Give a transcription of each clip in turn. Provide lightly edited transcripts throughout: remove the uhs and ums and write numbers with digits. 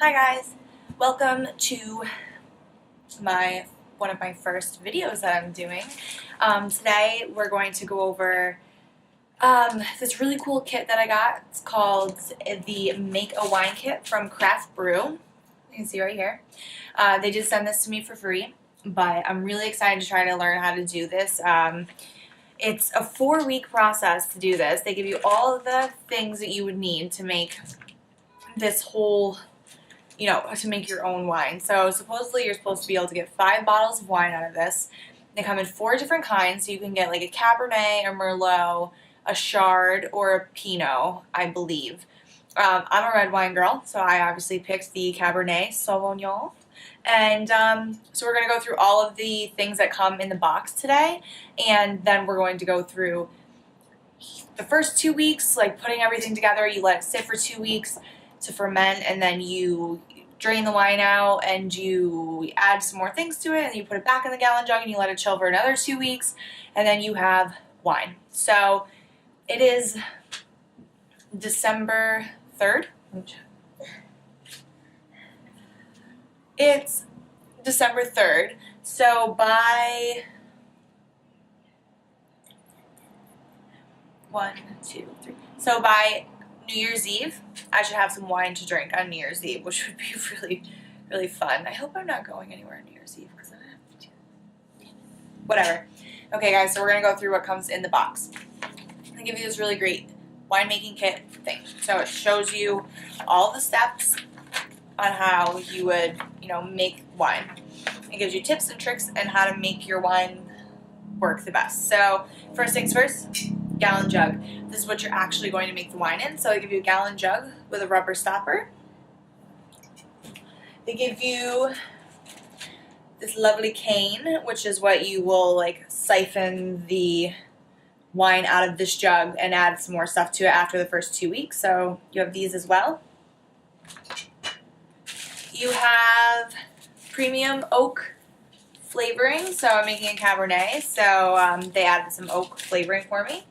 Hi guys, welcome to one of my first videos that I'm doing. Today we're going to go over this really cool kit that I got. It's called the Make a Wine Kit from Craft Brew. You can see right here. They did send this to me for free, but I'm really excited to try to learn how to do this. It's a 4-week process to do this. They give you all of the things that you would need to make this whole, to make your own wine. So supposedly you're supposed to be able to get 5 bottles of wine out of this. They come in 4 different kinds, so you can get like a Cabernet, a Merlot, a Chard, or a Pinot, I believe. I'm a red wine girl, so I obviously picked the Cabernet Sauvignon. And so we're going to go through all of the things that come in the box today, and then we're going to go through the first 2 weeks, like putting everything together. You let it sit for 2 weeks to ferment, and then you drain the wine out and you add some more things to it, and you put it back in the gallon jug and you let it chill for another 2 weeks, and then you have wine. So it is December 3rd. It's December 3rd, so by 1, 2, 3. So by New Year's Eve, I should have some wine to drink on New Year's Eve, which would be really, really fun. I hope I'm not going anywhere on New Year's Eve because I have to. Whatever. Okay, guys, so we're going to go through what comes in the box. They give you this really great winemaking kit thing. So it shows you all the steps on how you would, make wine. It gives you tips and tricks on how to make your wine work the best. So first things first, gallon jug. This is what you're actually going to make the wine in. So they give you a gallon jug with a rubber stopper. They give you this lovely cane, which is what you will siphon the wine out of this jug and add some more stuff to it after the first 2 weeks. So you have these as well. You have premium oak flavoring. So I'm making a Cabernet, so they added some oak flavoring for me.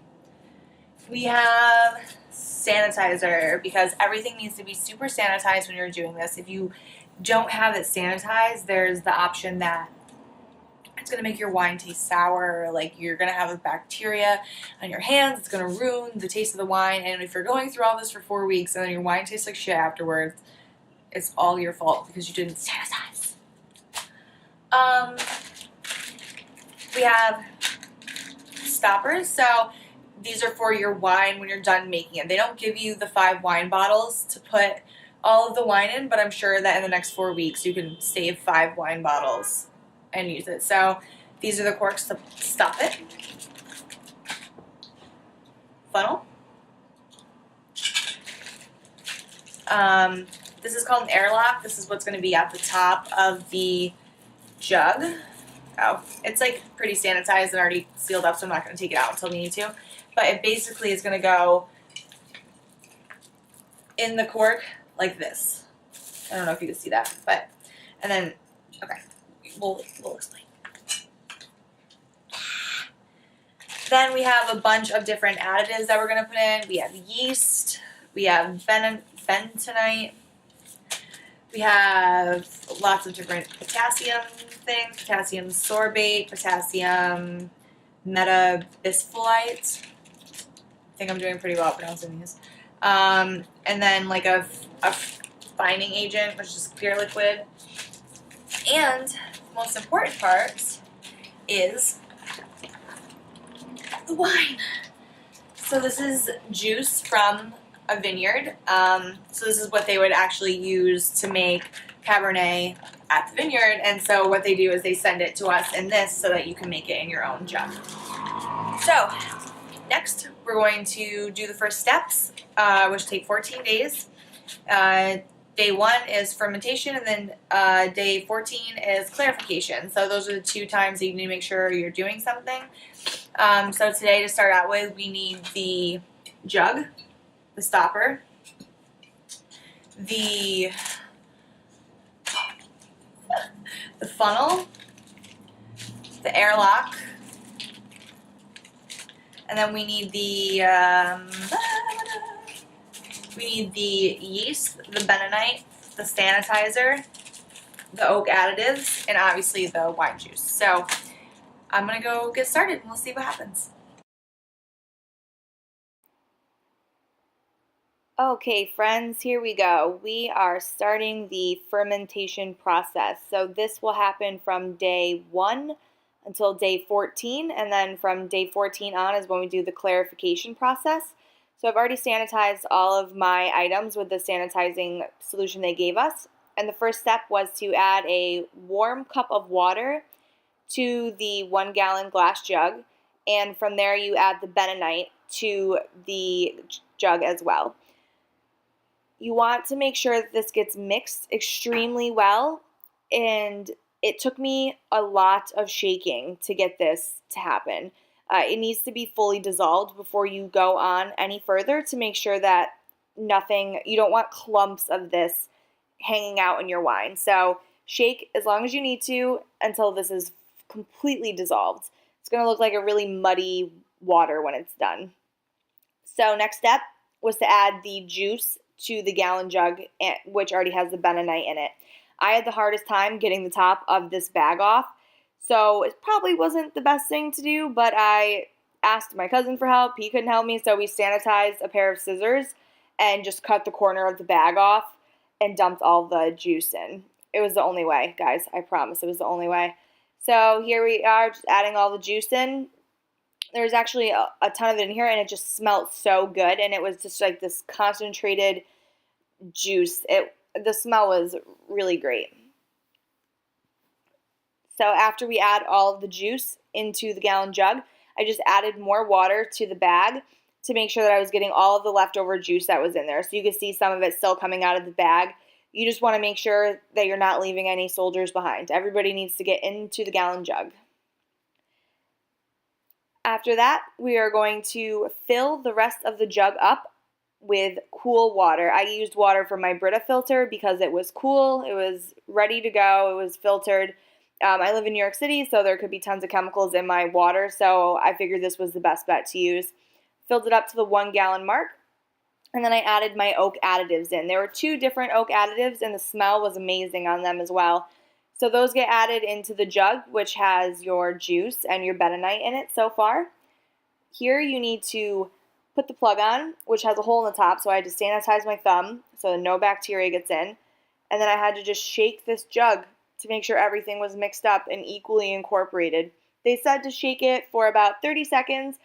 We have sanitizer, because everything needs to be super sanitized when you're doing this. If you don't have it sanitized, there's the option that it's going to make your wine taste sour, like you're going to have bacteria on your hands. It's going to ruin the taste of the wine, and if you're going through all this for 4 weeks and then your wine tastes like shit afterwards, it's all your fault because you didn't sanitize. We have stoppers. So these are for your wine when you're done making it. They don't give you the 5 wine bottles to put all of the wine in, but I'm sure that in the next 4 weeks you can save 5 wine bottles and use it. So these are the corks to stop it. Funnel. This is called an airlock. This is what's going to be at the top of the jug. Oh, it's pretty sanitized and already sealed up, so I'm not going to take it out until we need to. But it basically is going to go in the cork like this. I don't know if you can see that, but, and then, okay, we'll explain. Then we have a bunch of different additives that we're going to put in. We have yeast, we have bentonite, we have lots of different potassium things, potassium sorbate, potassium metabispholite. I think I'm doing pretty well pronouncing these. And then a fining agent, which is clear liquid. And the most important part is the wine. So this is juice from a vineyard. So this is what they would actually use to make Cabernet at the vineyard. And so what they do is they send it to us in this so that you can make it in your own jug. So next we're going to do the first steps, which take 14 days. Day 1 is fermentation, and then day 14 is clarification. So those are the 2 times that you need to make sure you're doing something. So today, to start out with, we need the jug, the stopper, the funnel, the airlock, and then we need the yeast, the bentonite, the sanitizer, the oak additives, and obviously the wine juice. So I'm gonna go get started and we'll see what happens. Okay, friends, here we go. We are starting the fermentation process. So this will happen from day 1 until day 14, and then from day 14 on is when we do the clarification process. So I've already sanitized all of my items with the sanitizing solution they gave us. And the first step was to add a warm cup of water to the 1 gallon glass jug. And from there you add the bentonite to the jug as well. You want to make sure that this gets mixed extremely well, and it took me a lot of shaking to get this to happen. It needs to be fully dissolved before you go on any further to make sure that you don't want clumps of this hanging out in your wine. So shake as long as you need to until this is completely dissolved. It's going to look like a really muddy water when it's done. So next step was to add the juice to the gallon jug, which already has the bentonite in it. I had the hardest time getting the top of this bag off, so it probably wasn't the best thing to do, but I asked my cousin for help. He couldn't help me, so we sanitized a pair of scissors and just cut the corner of the bag off and dumped all the juice in. It was the only way, guys. I promise it was the only way. So here we are, just adding all the juice in. There's actually a ton of it in here, and it just smelled so good, and it was just like this concentrated juice. The smell was really great. So after we add all of the juice into the gallon jug, I just added more water to the bag to make sure that I was getting all of the leftover juice that was in there. So you can see some of it still coming out of the bag. You just want to make sure that you're not leaving any soldiers behind. Everybody needs to get into the gallon jug. After that, we are going to fill the rest of the jug up with cool water. I used water from my Brita filter because it was cool, it was ready to go, it was filtered. I live in New York City, so there could be tons of chemicals in my water, so I figured this was the best bet to use. Filled it up to the 1 gallon mark, and then I added my oak additives in. There were 2 different oak additives, and the smell was amazing on them as well. So those get added into the jug, which has your juice and your bentonite in it so far. Here you need to put the plug on, which has a hole in the top, so I had to sanitize my thumb so no bacteria gets in. And then I had to just shake this jug to make sure everything was mixed up and equally incorporated. They said to shake it for about 30 seconds.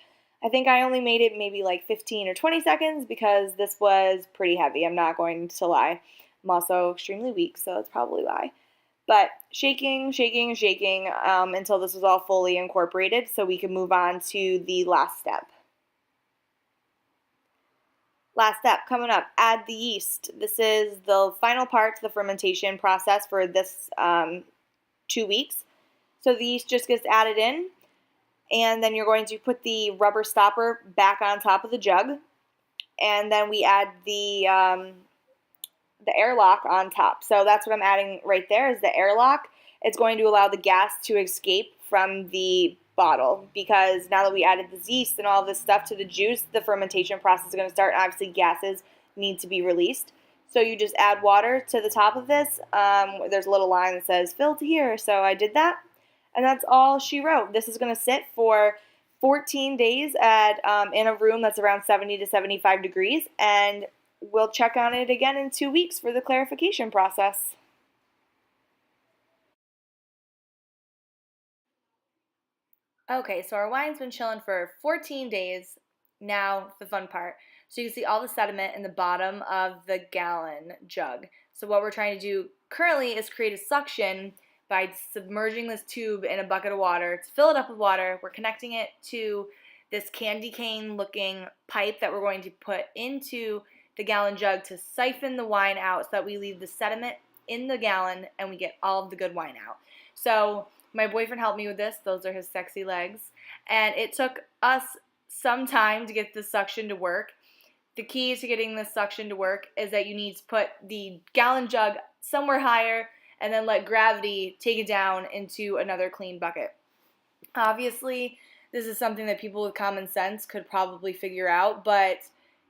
I think I only made it maybe like 15 or 20 seconds because this was pretty heavy. I'm not going to lie. I'm also extremely weak, so that's probably why. But shaking, shaking, shaking until this was all fully incorporated so we can move on to the last step. Last step coming up, add the yeast. This is the final part to the fermentation process for this 2 weeks. So the yeast just gets added in, and then you're going to put the rubber stopper back on top of the jug, and then we add the airlock on top. So that's what I'm adding right there is the airlock. It's going to allow the gas to escape from the bottle because now that we added the yeast and all this stuff to the juice, the fermentation process is going to start. Obviously, gases need to be released. So you just add water to the top of this. There's a little line that says fill to here. So I did that, and that's all she wrote. This is going to sit for 14 days in a room that's around 70 to 75 degrees, and we'll check on it again in 2 weeks for the clarification process. Okay, so our wine's been chilling for 14 days. Now, the fun part. So you can see all the sediment in the bottom of the gallon jug. So what we're trying to do currently is create a suction by submerging this tube in a bucket of water to fill it up with water. We're connecting it to this candy cane looking pipe that we're going to put into the gallon jug to siphon the wine out so that we leave the sediment in the gallon and we get all of the good wine out. So my boyfriend helped me with this. Those are his sexy legs. And it took us some time to get this suction to work. The key to getting this suction to work is that you need to put the gallon jug somewhere higher and then let gravity take it down into another clean bucket. Obviously, this is something that people with common sense could probably figure out, but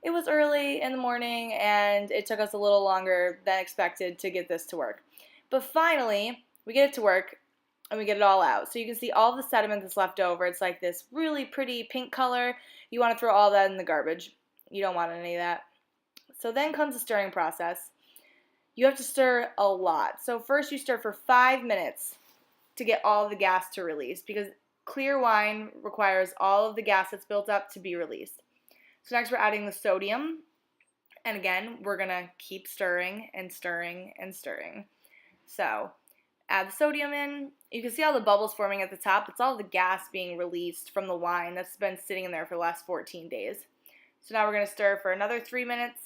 it was early in the morning and it took us a little longer than expected to get this to work. But finally, we get it to work and we get it all out. So you can see all the sediment that's left over. It's like this really pretty pink color. You want to throw all that in the garbage. You don't want any of that. So then comes the stirring process. You have to stir a lot. So first you stir for 5 minutes to get all of the gas to release, because clear wine requires all of the gas that's built up to be released. So next we're adding the sodium, and again, we're going to keep stirring and stirring and stirring. So add the sodium in. You can see all the bubbles forming at the top. That's all the gas being released from the wine that's been sitting in there for the last 14 days. So now we're going to stir for another 3 minutes,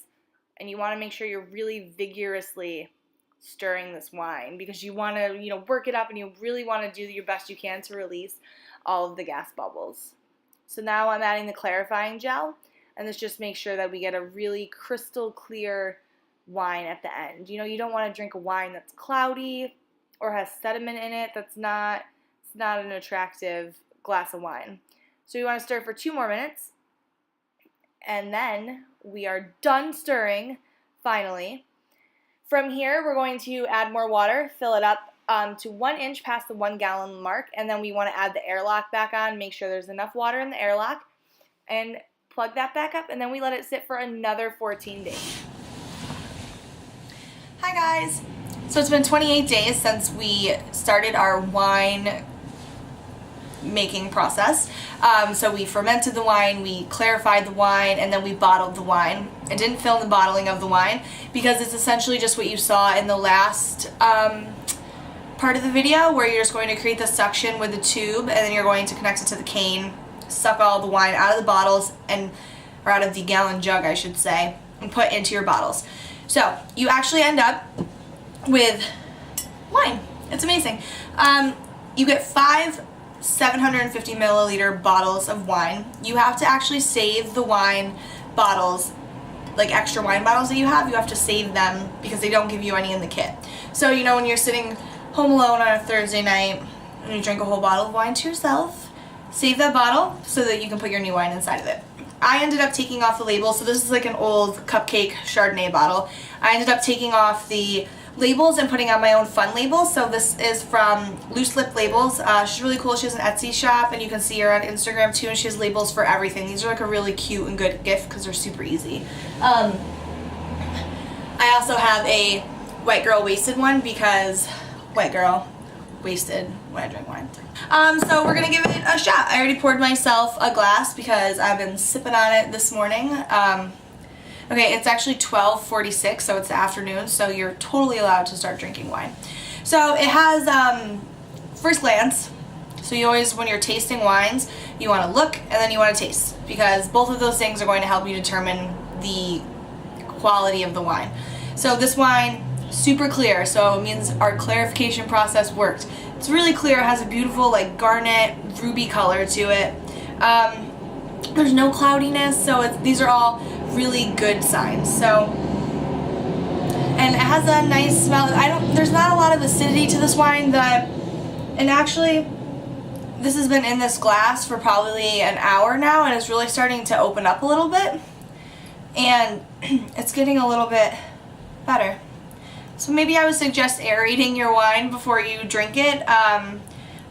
and you want to make sure you're really vigorously stirring this wine, because you want to, work it up, and you really want to do your best you can to release all of the gas bubbles. So now I'm adding the clarifying gel, and this just makes sure that we get a really crystal clear wine at the end. You don't want to drink a wine that's cloudy or has sediment in it. It's not an attractive glass of wine. So you want to stir for 2 more minutes, and then we are done stirring, finally. From here, we're going to add more water, fill it up to 1 inch past the 1 gallon mark, and then we want to add the airlock back on, make sure there's enough water in the airlock, and plug that back up, and then we let it sit for another 14 days. Hi guys! So it's been 28 days since we started our wine making process. So we fermented the wine, we clarified the wine, and then we bottled the wine. I didn't film the bottling of the wine because it's essentially just what you saw in the last part of the video, where you're just going to create the suction with the tube, and then you're going to connect it to the cane, suck all the wine out of the bottles, or out of the gallon jug I should say, and put into your bottles. So you actually end up with wine. It's amazing. You get 5 750 milliliter bottles of wine. You have to actually save the wine bottles, like extra wine bottles that you have to save them because they don't give you any in the kit. So when you're sitting home alone on a Thursday night and you drink a whole bottle of wine to yourself, save that bottle so that you can put your new wine inside of it. I ended up taking off the label, so this is like an old cupcake Chardonnay bottle. I ended up taking off the labels and putting on my own fun labels. So this is from Loose Lip Labels. She's really cool. She has an Etsy shop, and you can see her on Instagram too, and she has labels for everything. These are like a really cute and good gift because they're super easy. I also have a white girl wasted one because white girl wasted when I drink wine. So we're gonna give it a shot. I already poured myself a glass because I've been sipping on it this morning. Okay, it's actually 12:46, so it's the afternoon, so you're totally allowed to start drinking wine. So it has, first glance, so you always, when you're tasting wines, you want to look and then you want to taste, because both of those things are going to help you determine the quality of the wine. So this wine, super clear, so it means our clarification process worked. It's really clear, it has a beautiful like garnet, ruby color to it. There's no cloudiness, so these are all really good signs. So, and it has a nice smell. There's not a lot of acidity to this wine, and actually this has been in this glass for probably an hour now, and it's really starting to open up a little bit, and it's getting a little bit better. So maybe I would suggest aerating your wine before you drink it,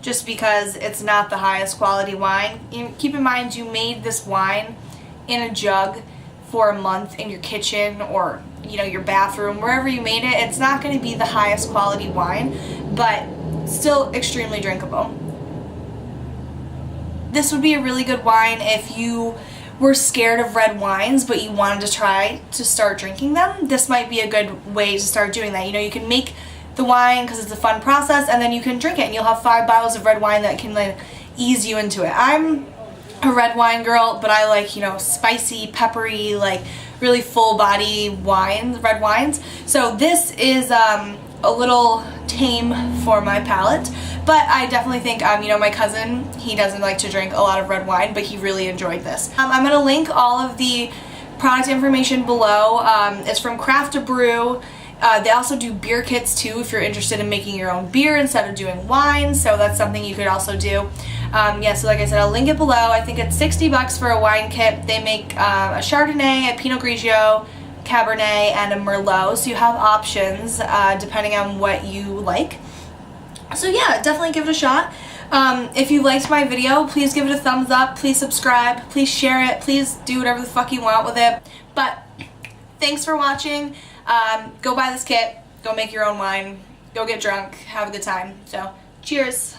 just because it's not the highest quality wine. Keep in mind, you made this wine in a jug for a month in your kitchen or your bathroom, wherever you made it. It's not going to be the highest quality wine, but still extremely drinkable. This would be a really good wine if you were scared of red wines but you wanted to try to start drinking them. This might be a good way to start doing that. You can make the wine because it's a fun process, and then you can drink it, and you'll have 5 bottles of red wine that can like ease you into it. I'm a red wine girl, but I like spicy, peppery, like really full body wines, red wines. So this is a little tame for my palate, but I definitely think my cousin, he doesn't like to drink a lot of red wine, but he really enjoyed this. I'm gonna link all of the product information below. It's from Craft to Brew. They also do beer kits too if you're interested in making your own beer instead of doing wine, so that's something you could also do. Yeah, so like I said, I'll link it below. I think it's $60 for a wine kit. They make a Chardonnay, a Pinot Grigio, Cabernet, and a Merlot, so you have options depending on what you like. So yeah, definitely give it a shot. If you liked my video, please give it a thumbs up, please subscribe, please share it, please do whatever the fuck you want with it. But thanks for watching. Go buy this kit, go make your own wine, go get drunk, have a good time. So cheers.